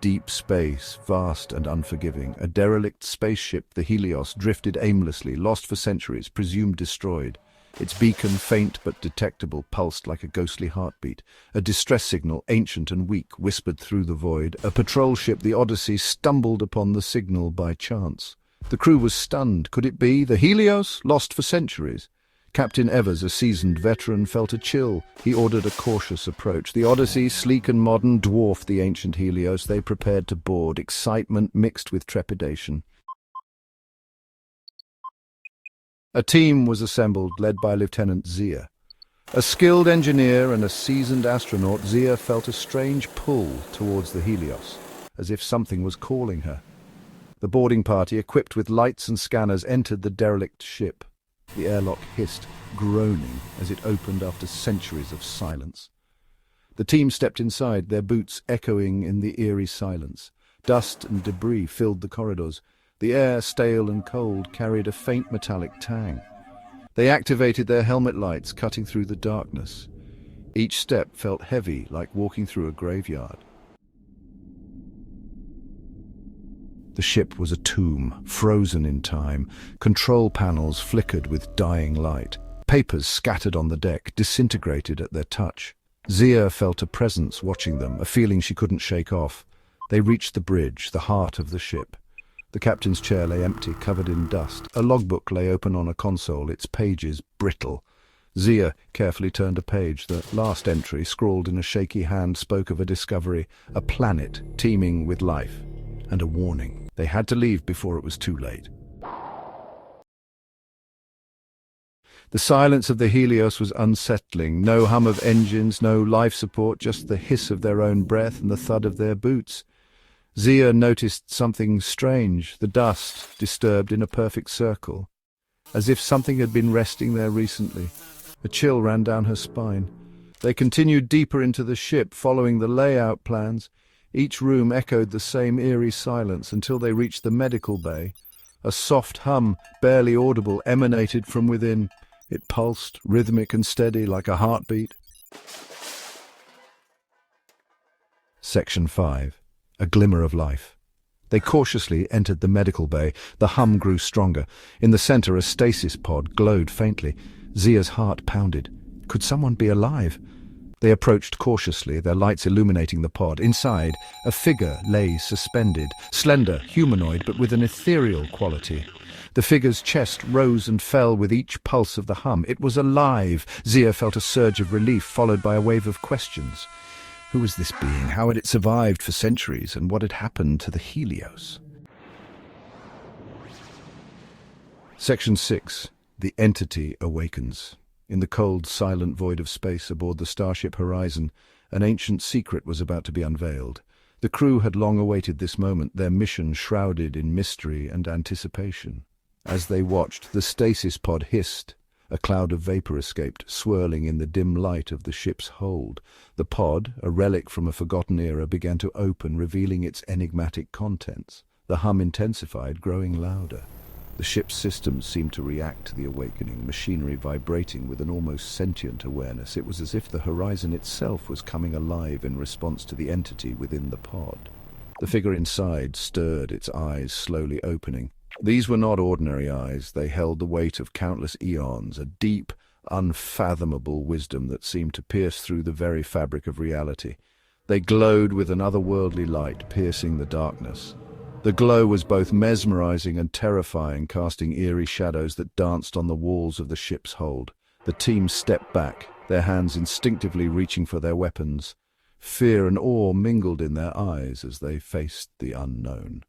deep space, vast and unforgiving. A derelict spaceship, the Helios, drifted aimlessly, lost for centuries, presumed destroyed. Its beacon, faint but detectable, pulsed like a ghostly heartbeat. A distress signal, ancient and weak, whispered through the void. A patrol ship, the Odyssey, stumbled upon the signal by chance. The crew was stunned. Could it be? The Helios? Lost for centuries. Captain Evers, a seasoned veteran, felt a chill. He ordered a cautious approach. The Odyssey, sleek and modern, dwarfed the ancient Helios. They prepared to board, excitement mixed with trepidation. A team was assembled, led by Lieutenant Zia. A skilled engineer and a seasoned astronaut, Zia felt a strange pull towards the Helios, as if something was calling her. The boarding party, equipped with lights and scanners, entered the derelict ship. The airlock hissed, groaning as it opened after centuries of silence. The team stepped inside, their boots echoing in the eerie silence. Dust and debris filled the corridors. The air, stale and cold, carried a faint metallic tang. They activated their helmet lights, cutting through the darkness. Each step felt heavy, like walking through a graveyard. The ship was a tomb, frozen in time. Control panels flickered with dying light. Papers scattered on the deck, disintegrated at their touch. Zia felt a presence watching them, a feeling she couldn't shake off. They reached the bridge, the heart of the ship. The captain's chair lay empty, covered in dust. A logbook lay open on a console, its pages brittle. Zia carefully turned a page. The last entry, scrawled in a shaky hand, spoke of a discovery, a planet teeming with life, and a warning. They had to leave before it was too late. The silence of the Helios was unsettling. No hum of engines, no life support, just the hiss of their own breath and the thud of their boots. Zia noticed something strange, the dust disturbed in a perfect circle, as if something had been resting there recently. A chill ran down her spine. They continued deeper into the ship, following the layout plans. Each room echoed the same eerie silence until they reached the medical bay. A soft hum, barely audible, emanated from within. It pulsed, rhythmic and steady, like a heartbeat. Section 5. A glimmer of life. They cautiously entered the medical bay. The hum grew stronger. In the center, a stasis pod glowed faintly. Zia's heart pounded. Could someone be alive? They approached cautiously, their lights illuminating the pod. Inside, a figure lay suspended, slender, humanoid, but with an ethereal quality. The figure's chest rose and fell with each pulse of the hum. It was alive. Zia felt a surge of relief, followed by a wave of questions. Who was this being? How had it survived for centuries? And what had happened to the Helios? Section 6. The Entity Awakens. In the cold, silent void of space aboard the starship Horizon, an ancient secret was about to be unveiled. The crew had long awaited this moment, their mission shrouded in mystery and anticipation. As they watched, the stasis pod hissed. A cloud of vapor escaped, swirling in the dim light of the ship's hold. The pod, a relic from a forgotten era, began to open, revealing its enigmatic contents. The hum intensified, growing louder. The ship's systems seemed to react to the awakening, machinery vibrating with an almost sentient awareness. It was as if the Horizon itself was coming alive in response to the entity within the pod. The figure inside stirred, its eyes slowly opening. These were not ordinary eyes. They held the weight of countless eons, a deep, unfathomable wisdom that seemed to pierce through the very fabric of reality. They glowed with an otherworldly light, piercing the darkness. The glow was both mesmerizing and terrifying, casting eerie shadows that danced on the walls of the ship's hold. The team stepped back, their hands instinctively reaching for their weapons. Fear and awe mingled in their eyes as they faced the unknown.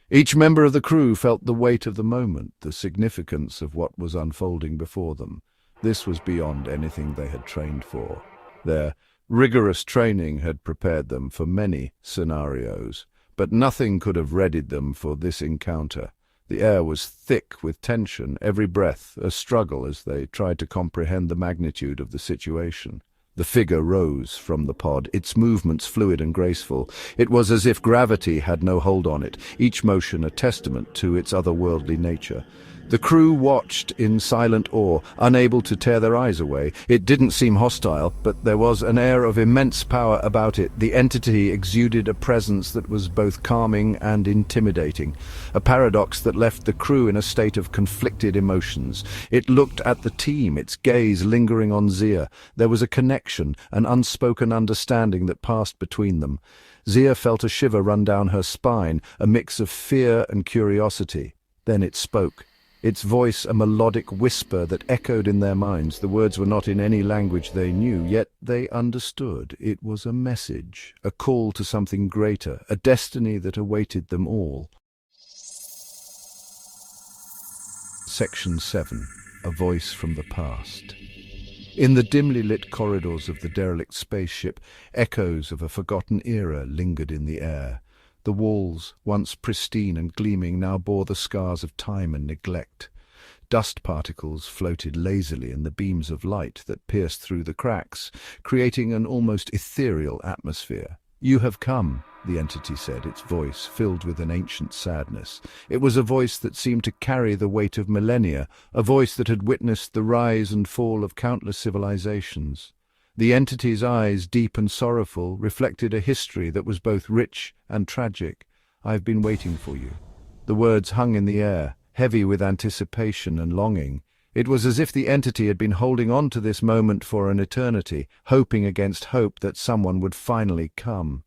Each member of the crew felt the weight of the moment, the significance of what was unfolding before them. This was beyond anything they had trained for. Their rigorous training had prepared them for many scenarios, but nothing could have readied them for this encounter. The air was thick with tension, every breath a struggle as they tried to comprehend the magnitude of the situation. The figure rose from the pod, its movements fluid and graceful. It was as if gravity had no hold on it, each motion a testament to its otherworldly nature. The crew watched in silent awe, unable to tear their eyes away. It didn't seem hostile, but there was an air of immense power about it. The entity exuded a presence that was both calming and intimidating, a paradox that left the crew in a state of conflicted emotions. It looked at the team, its gaze lingering on Zia. There was a connection, an unspoken understanding that passed between them. Zia felt a shiver run down her spine, a mix of fear and curiosity. Then it spoke. Its voice a melodic whisper that echoed in their minds. The words were not in any language they knew, yet they understood. It was a message, a call to something greater, a destiny that awaited them all. Section 7. A Voice from the Past. In the dimly lit corridors of the derelict spaceship, echoes of a forgotten era lingered in the air. The walls, once pristine and gleaming, now bore the scars of time and neglect. Dust particles floated lazily in the beams of light that pierced through the cracks, creating an almost ethereal atmosphere. "You have come," the entity said, its voice filled with an ancient sadness. It was a voice that seemed to carry the weight of millennia, a voice that had witnessed the rise and fall of countless civilizations. The entity's eyes, deep and sorrowful, reflected a history that was both rich and tragic. "I have been waiting for you." The words hung in the air, heavy with anticipation and longing. It was as if the entity had been holding on to this moment for an eternity, hoping against hope that someone would finally come.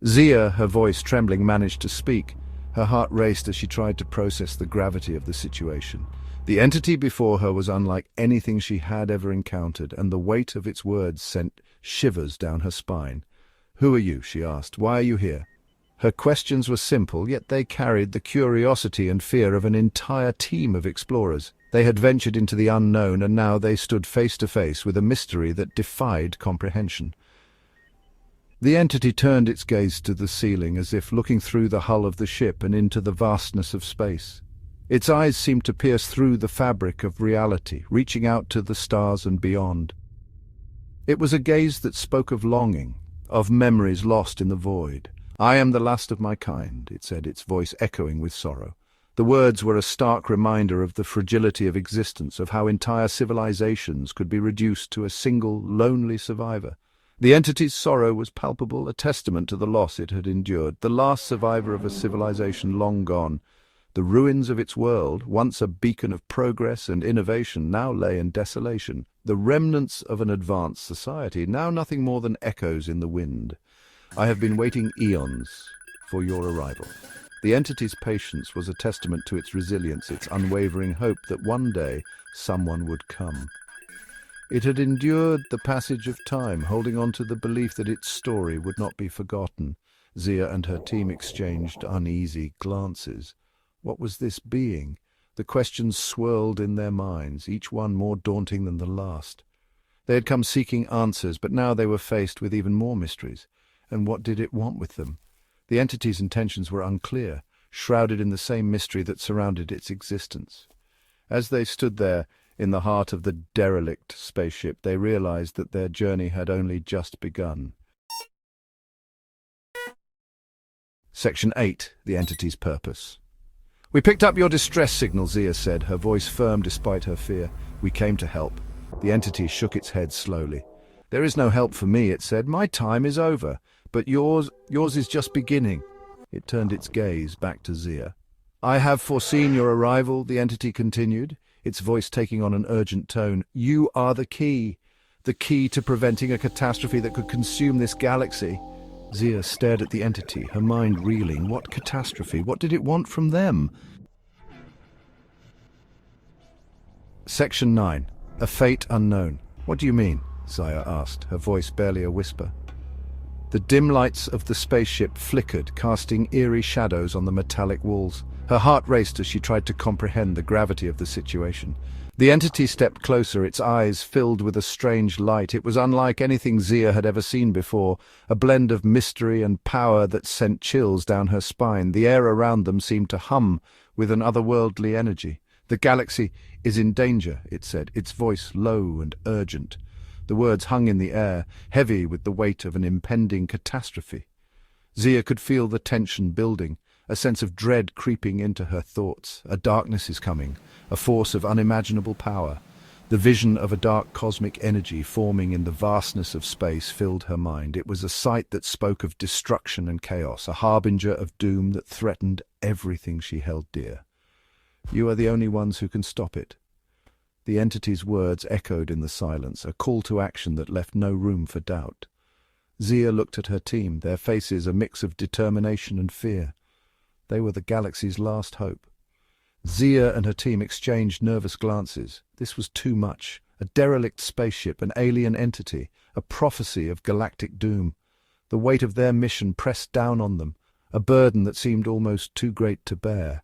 Zia, her voice trembling, managed to speak. Her heart raced as she tried to process the gravity of the situation. The entity before her was unlike anything she had ever encountered, and the weight of its words sent shivers down her spine. "Who are you?" she asked. "Why are you here?" Her questions were simple, yet they carried the curiosity and fear of an entire team of explorers. They had ventured into the unknown, and now they stood face to face with a mystery that defied comprehension. The entity turned its gaze to the ceiling, as if looking through the hull of the ship and into the vastness of space. Its eyes seemed to pierce through the fabric of reality, reaching out to the stars and beyond. It was a gaze that spoke of longing, of memories lost in the void. "I am the last of my kind," it said, its voice echoing with sorrow. The words were a stark reminder of the fragility of existence, of how entire civilizations could be reduced to a single, lonely survivor. The entity's sorrow was palpable, a testament to the loss it had endured, the last survivor of a civilization long gone. The ruins of its world, once a beacon of progress and innovation, now lay in desolation. The remnants of an advanced society, now nothing more than echoes in the wind. "I have been waiting eons for your arrival." The entity's patience was a testament to its resilience, its unwavering hope that one day someone would come. It had endured the passage of time, holding on to the belief that its story would not be forgotten. Zia and her team exchanged uneasy glances. What was this being? The questions swirled in their minds, each one more daunting than the last. They had come seeking answers, but now they were faced with even more mysteries. And what did it want with them? The entity's intentions were unclear, shrouded in the same mystery that surrounded its existence. As they stood there, in the heart of the derelict spaceship, they realized that their journey had only just begun. Section 8. The Entity's Purpose. "We picked up your distress signal," Zia said, her voice firm despite her fear. "We came to help." The entity shook its head slowly. "There is no help for me," it said. "My time is over. But yours is just beginning." It turned its gaze back to Zia. "I have foreseen your arrival," the entity continued, its voice taking on an urgent tone. "You are the key to preventing a catastrophe that could consume this galaxy." Zia stared at the entity, her mind reeling. What catastrophe? What did it want from them? Section 9. A Fate Unknown. "What do you mean?" Zia asked, her voice barely a whisper. The dim lights of the spaceship flickered, casting eerie shadows on the metallic walls. Her heart raced as she tried to comprehend the gravity of the situation. The entity stepped closer, its eyes filled with a strange light. It was unlike anything Zia had ever seen before, a blend of mystery and power that sent chills down her spine. The air around them seemed to hum with an otherworldly energy. "The galaxy is in danger," it said, its voice low and urgent. The words hung in the air, heavy with the weight of an impending catastrophe. Zia could feel the tension building, a sense of dread creeping into her thoughts. "A darkness is coming. a force of unimaginable power. The vision of a dark cosmic energy forming in the vastness of space filled her mind. It was a sight that spoke of destruction and chaos, a harbinger of doom that threatened everything she held dear. "You are the only ones who can stop it." The entity's words echoed in the silence, a call to action that left no room for doubt. Zia looked at her team, their faces a mix of determination and fear. They were the galaxy's last hope. Zia and her team exchanged nervous glances. This was too much. A derelict spaceship, an alien entity, a prophecy of galactic doom. The weight of their mission pressed down on them, a burden that seemed almost too great to bear.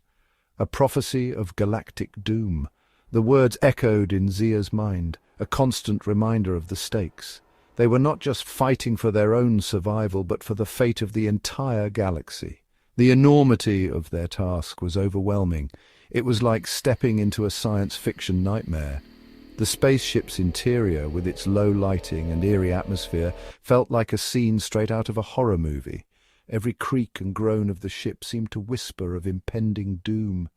A prophecy of galactic doom. The words echoed in Zia's mind, a constant reminder of the stakes. They were not just fighting for their own survival, but for the fate of the entire galaxy. The enormity of their task was overwhelming. It was like stepping into a science fiction nightmare. The spaceship's interior, with its low lighting and eerie atmosphere, felt like a scene straight out of a horror movie. Every creak and groan of the ship seemed to whisper of impending doom.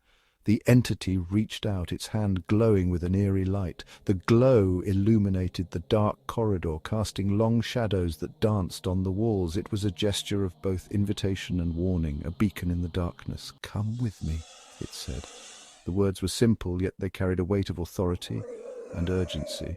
The entity reached out, its hand glowing with an eerie light. The glow illuminated the dark corridor, casting long shadows that danced on the walls. It was a gesture of both invitation and warning, a beacon in the darkness. "Come with me," it said. The words were simple, yet they carried a weight of authority and urgency.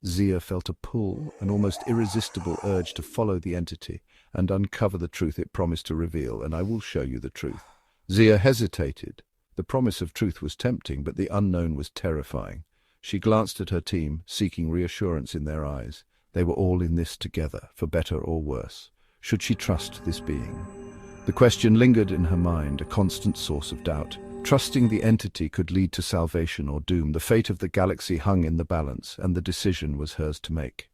Zia felt a pull, an almost irresistible urge to follow the entity and uncover the truth it promised to reveal. "And I will show you the truth." Zia hesitated. The promise of truth was tempting, but the unknown was terrifying. She glanced at her team, seeking reassurance in their eyes. They were all in this together, for better or worse. Should she trust this being? The question lingered in her mind, a constant source of doubt. Trusting the entity could lead to salvation or doom. The fate of the galaxy hung in the balance, and the decision was hers to make.